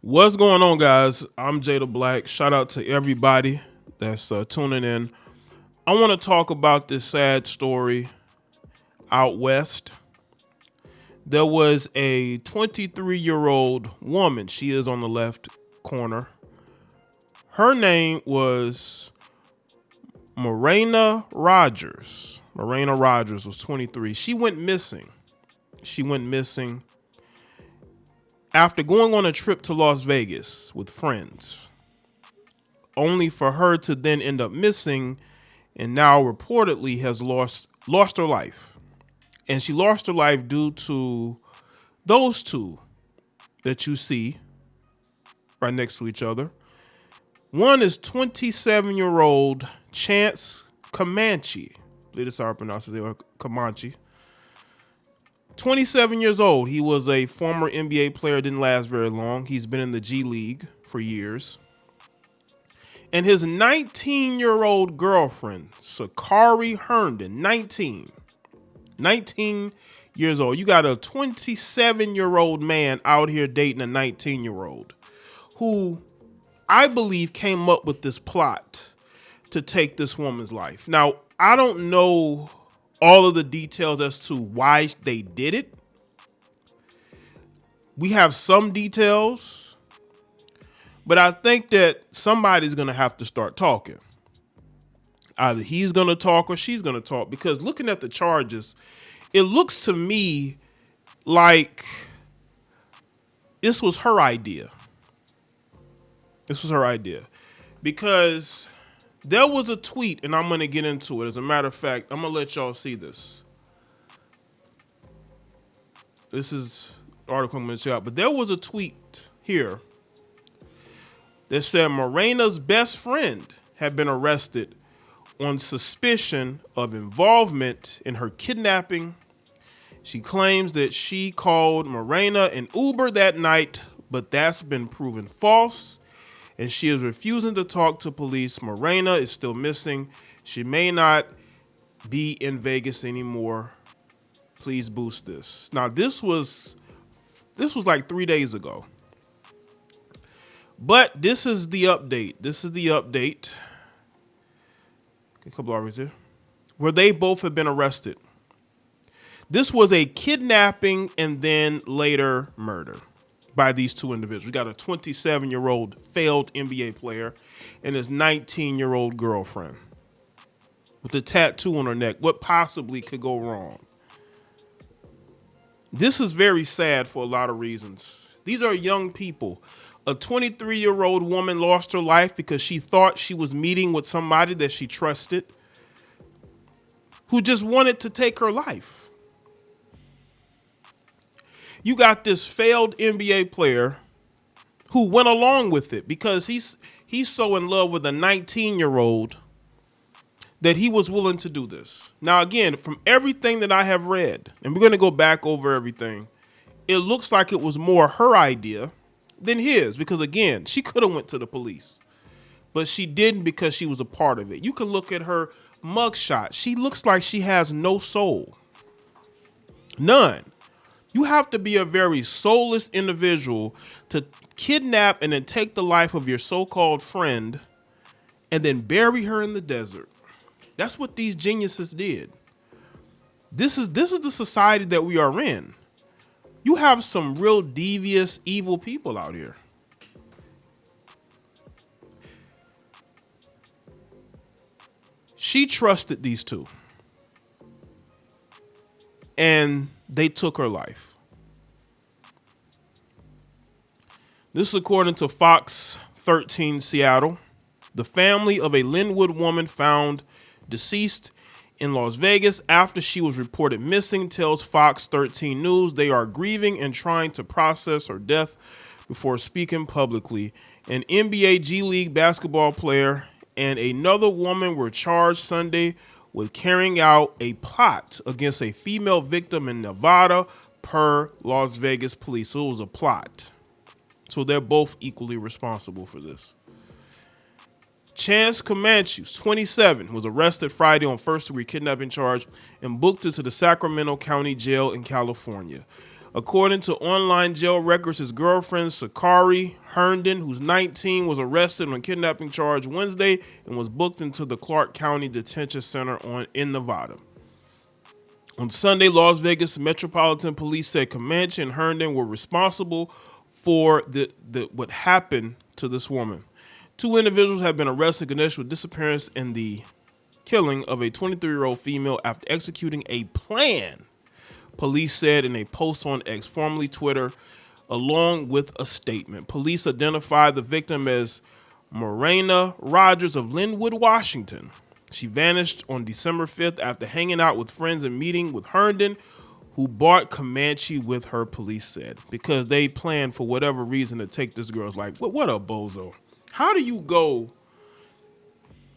What's going on, guys? I'm Jay the Black. Shout out to everybody that's tuning in. I want to talk about this sad story out west. There was a 23-year-old woman. She is on the left corner. Her name was Marayna Rogers. Marayna Rogers was 23. She went missing. After going on a trip to Las Vegas with friends, only for her to then end up missing, and now reportedly has lost her life. And she lost her life due to those two that you see right next to each other. One is 27-year-old Chance Comanche. I believe that's how I pronounce it, Comanche. 27 years old. He was a former NBA player, didn't last very long. He's been in the G League for years. And his 19-year-old girlfriend, Sakari Herndon, 19 years old. You got a 27-year-old man out here dating a 19-year-old who I believe came up with this plot to take this woman's life. Now, I don't know all of the details as to why they did it. We have some details, but I think that somebody's going to have to start talking. Either he's going to talk or she's going to talk, because looking at the charges, it looks to me like this was her idea. Because there was a tweet, and I'm going to get into it. As a matter of fact, I'm going to let y'all see this. This is the article I'm going to check out. But there was a tweet here that said Marayna's best friend had been arrested on suspicion of involvement in her kidnapping. She claims that she called Marayna an Uber that night, but that's been proven false. And she is refusing to talk to police. Marayna is still missing. She may not be in Vegas anymore. Please boost this. Now, this was like 3 days ago. But this is the update. A couple hours here. Where they both have been arrested. This was a kidnapping and then later murder by these two individuals. We got a 27-year-old failed NBA player and his 19-year-old girlfriend with a tattoo on her neck. What possibly could go wrong? This is very sad for a lot of reasons. These are young people. A 23-year-old woman lost her life because she thought she was meeting with somebody that she trusted, who just wanted to take her life. You got this failed NBA player who went along with it because he's so in love with a 19-year-old that he was willing to do this. Now, again, from everything that I have read, and we're going to go back over everything, it looks like it was more her idea than his, because, again, she could have went to the police, but she didn't because she was a part of it. You can look at her mugshot. She looks like she has no soul. None. You have to be a very soulless individual to kidnap and then take the life of your so-called friend and then bury her in the desert. That's what these geniuses did. This is the society that we are in. You have some real devious, evil people out here. She trusted these two, and they took her life. This is according to Fox 13 Seattle. The family of a Linwood woman found deceased in Las Vegas after she was reported missing tells Fox 13 News they are grieving and trying to process her death before speaking publicly. An NBA G League basketball player and another woman were charged Sunday with carrying out a plot against a female victim in Nevada per Las Vegas police. So it was a plot. So they're both equally responsible for this. Chance Comanche, 27, was arrested Friday on first-degree kidnapping charge and booked into the Sacramento County Jail in California. According to online jail records, his girlfriend, Sakari Herndon, who's 19, was arrested on a kidnapping charge Wednesday and was booked into the Clark County Detention Center in Nevada. On Sunday, Las Vegas Metropolitan Police said Comanche and Herndon were responsible for what happened to this woman. 2 individuals have been arrested in connection with disappearance and the killing of a 23-year-old female after executing a plan, police said in a post on X, formerly Twitter, along with a statement. Police identified the victim as Marayna Rogers of Linwood, Washington. She vanished on December 5th after hanging out with friends and meeting with Herndon, who brought Comanche with her, police said, because they planned for whatever reason to take this girl's life. What a bozo. How do you go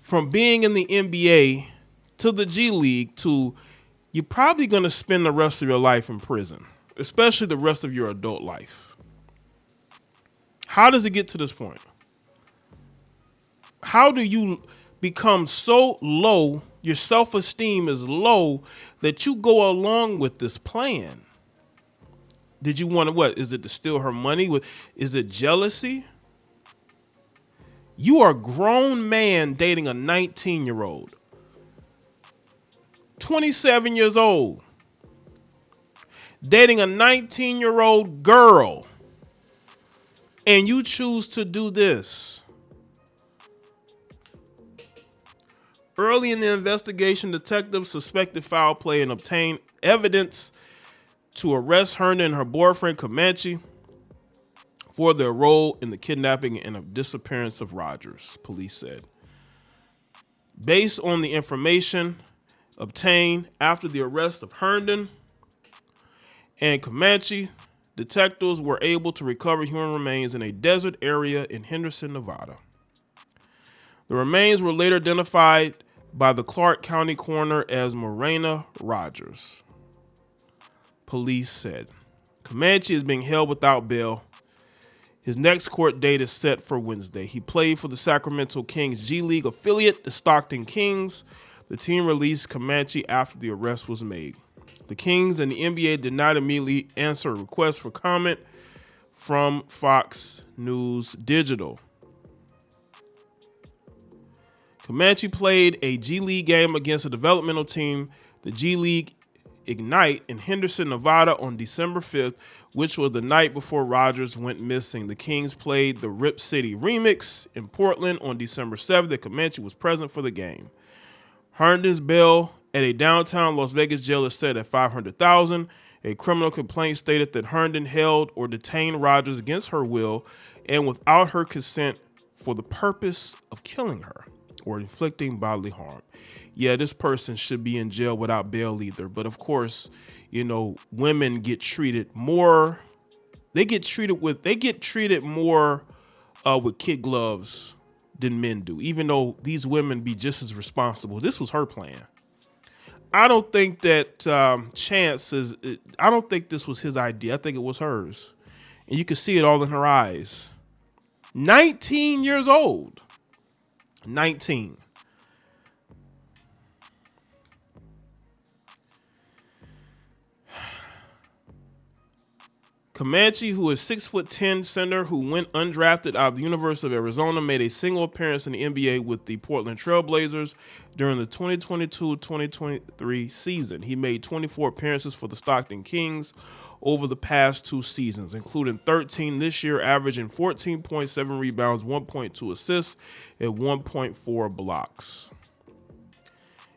from being in the NBA to the G League to you're probably going to spend the rest of your life in prison, especially the rest of your adult life? How does it get to this point? How do you become so low, your self-esteem is low, that you go along with this plan? Did you want to, what? Is it to steal her money? Is it jealousy? You are a grown man dating a 19-year-old. 27 years old. Dating a 19-year-old girl. And you choose to do this. Early in the investigation, detectives suspected foul play and obtained evidence to arrest Herndon and her boyfriend Comanche for their role in the kidnapping and disappearance of Rogers, police said. Based on the information obtained after the arrest of Herndon and Comanche, detectives were able to recover human remains in a desert area in Henderson, Nevada. The remains were later identified by the Clark County coroner as Marayna Rogers, police said. Comanche is being held without bail. His next court date is set for Wednesday. He played for the Sacramento Kings G League affiliate, the Stockton Kings. The team released Comanche after the arrest was made. The Kings and the NBA did not immediately answer a request for comment from Fox News Digital. Comanche played a G League game against a developmental team, the G League Ignite, in Henderson, Nevada on December 5th, which was the night before Rogers went missing. The Kings played the Rip City Remix in Portland on December 7th. The Comanche was present for the game. Herndon's bail at a downtown Las Vegas jail is set at $500,000. A criminal complaint stated that Herndon held or detained Rogers against her will and without her consent for the purpose of killing her or inflicting bodily harm. Yeah, this person should be in jail without bail either. But of course, you know, women get treated more. They get treated more with kid gloves than men do, even though these women be just as responsible. This was her plan. I don't think that I don't think this was his idea. I think it was hers. And you can see it all in her eyes. 19 years old. 19. Comanche, who is 6'10" center who went undrafted out of the University of Arizona, made a single appearance in the NBA with the Portland Trail Blazers during the 2022-2023 season. He made 24 appearances for the Stockton Kings over the past 2 seasons, including 13 this year, averaging 14.7 rebounds, 1.2 assists, and 1.4 blocks.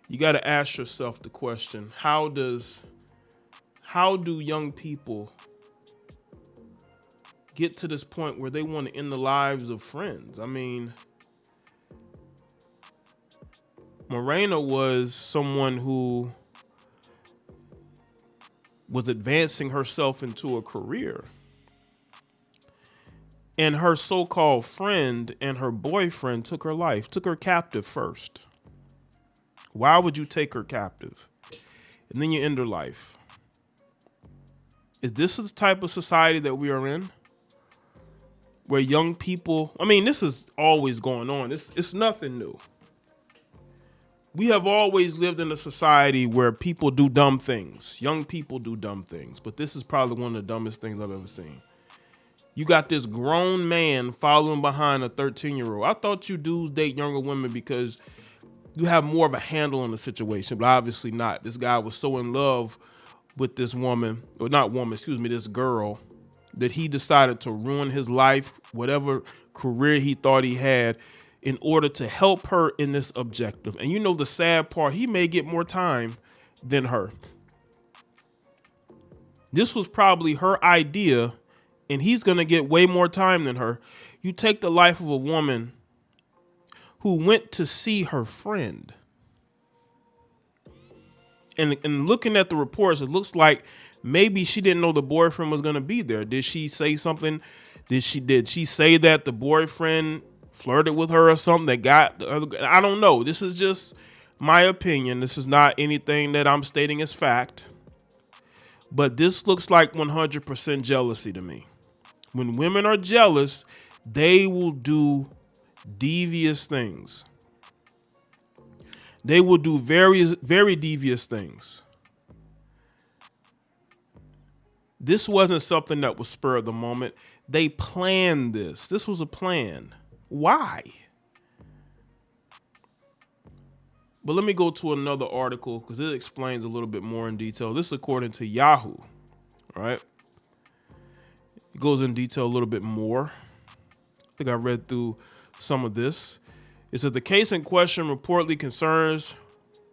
You got to ask yourself the question, how do young people get to this point where they want to end the lives of friends? I mean, Marayna was someone who was advancing herself into a career. And her so-called friend and her boyfriend took her life, took her captive first. Why would you take her captive? And then you end her life. Is this the type of society that we are in? Where young people, I mean, this is always going on. It's nothing new. we have always lived in a society where people do dumb things. Young people do dumb things, but this is probably one of the dumbest things I've ever seen. You got this grown man following behind a 13-year-old. I thought you dudes date younger women because you have more of a handle on the situation, but obviously not. This guy was so in love with this woman, or not woman, excuse me, this girl, that he decided to ruin his life, whatever career he thought he had, in order to help her in this objective. And you know the sad part, he may get more time than her. This was probably her idea, and he's going to get way more time than her. You take the life of a woman who went to see her friend. And looking at the reports, it looks like maybe she didn't know the boyfriend was going to be there. Did she say something? Did she say that the boyfriend flirted with her or something that got the other? I don't know. This is just my opinion. This is not anything that I'm stating as fact. But this looks like 100% jealousy to me. When women are jealous, they will do devious things. They will do very, very devious things. This wasn't something that was spur of the moment. They planned this. This was a plan. Why? But let me go to another article because it explains a little bit more in detail. This is according to Yahoo, right? It goes in detail a little bit more. I think I read through some of this. It says the case in question reportedly concerns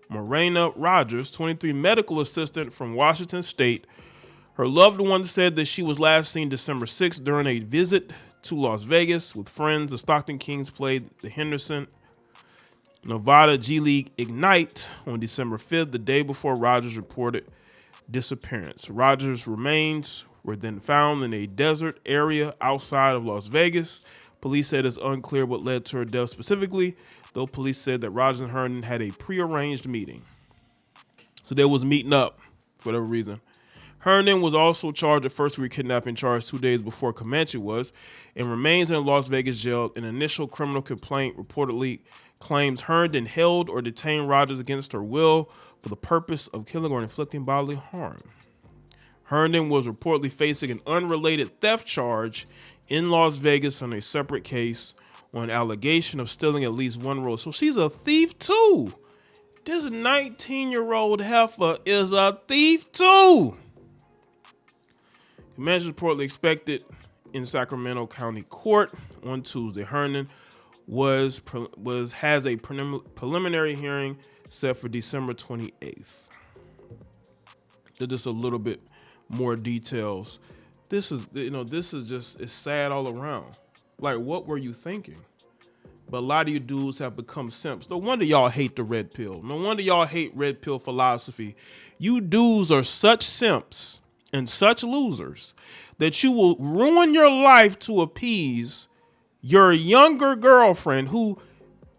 Marayna Rogers, 23, medical assistant from Washington State. Her loved one said that she was last seen December 6th during a visit to Las Vegas with friends. The Stockton Kings played the Henderson Nevada G League Ignite on December 5th, the day before Rogers reported disappearance. Rogers' remains were then found in a desert area outside of Las Vegas. Police said it's unclear what led to her death specifically, though police said that Rogers and Herndon had a prearranged meeting. So they was meeting up for whatever reason. Herndon was also charged with first-degree kidnapping charge 2 days before Comanche was, and remains in a Las Vegas jail. An initial criminal complaint reportedly claims Herndon held or detained Rogers against her will for the purpose of killing or inflicting bodily harm. Herndon was reportedly facing an unrelated theft charge in Las Vegas on a separate case on allegation of stealing at least one roll. So she's a thief too. This 19-year-old heifer is a thief too. Comanche reportedly expected in Sacramento County Court on Tuesday. Herndon has a preliminary hearing set for December 28th. Just a little bit more details. This is just, it's sad all around. Like, what were you thinking? But a lot of you dudes have become simps. No wonder y'all hate the red pill. No wonder y'all hate red pill philosophy. You dudes are such simps and such losers that you will ruin your life to appease your younger girlfriend who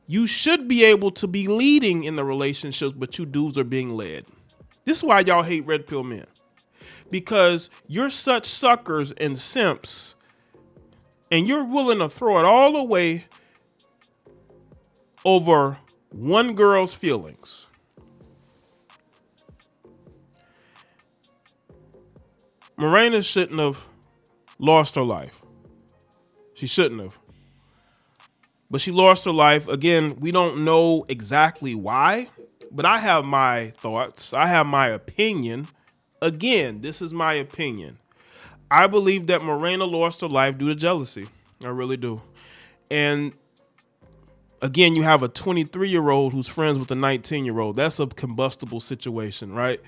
you should be able to be leading in the relationships, but you dudes are being led. This is why y'all hate red pill men. Because you're such suckers and simps, and you're willing to throw it all away over one girl's feelings. Marayna shouldn't have lost her life. She shouldn't have. But she lost her life. Again, we don't know exactly why, but I have my thoughts. I have my opinion. Again, this is my opinion. I believe that Marayna lost her life due to jealousy. I really do. And again, you have a 23-year-old who's friends with a 19-year-old. That's a combustible situation, right?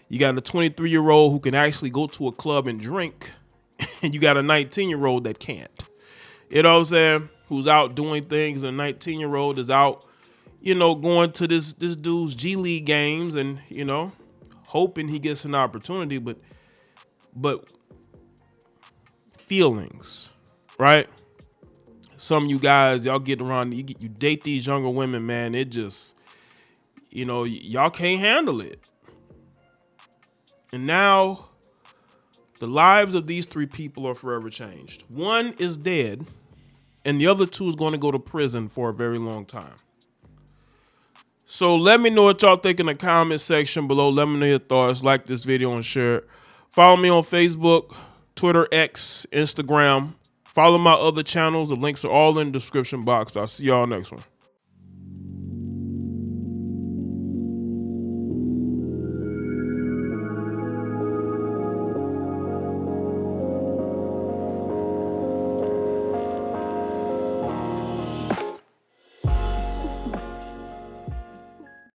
You got a 23-year-old who can actually go to a club and drink, and you got a 19-year-old that can't. You know what I'm saying? Who's out doing things, and a 19-year-old is out, going to this dude's G League games and, hoping he gets an opportunity, but feelings, right? Some of you guys, y'all get around, you date these younger women, man. It just, y'all can't handle it. And now the lives of these three people are forever changed. One is dead, and the other two is going to go to prison for a very long time. So let me know what y'all think in the comment section below. Let me know your thoughts. Like this video and share it. Follow me on Facebook, Twitter, X, Instagram. Follow my other channels. The links are all in the description box. I'll see y'all next one.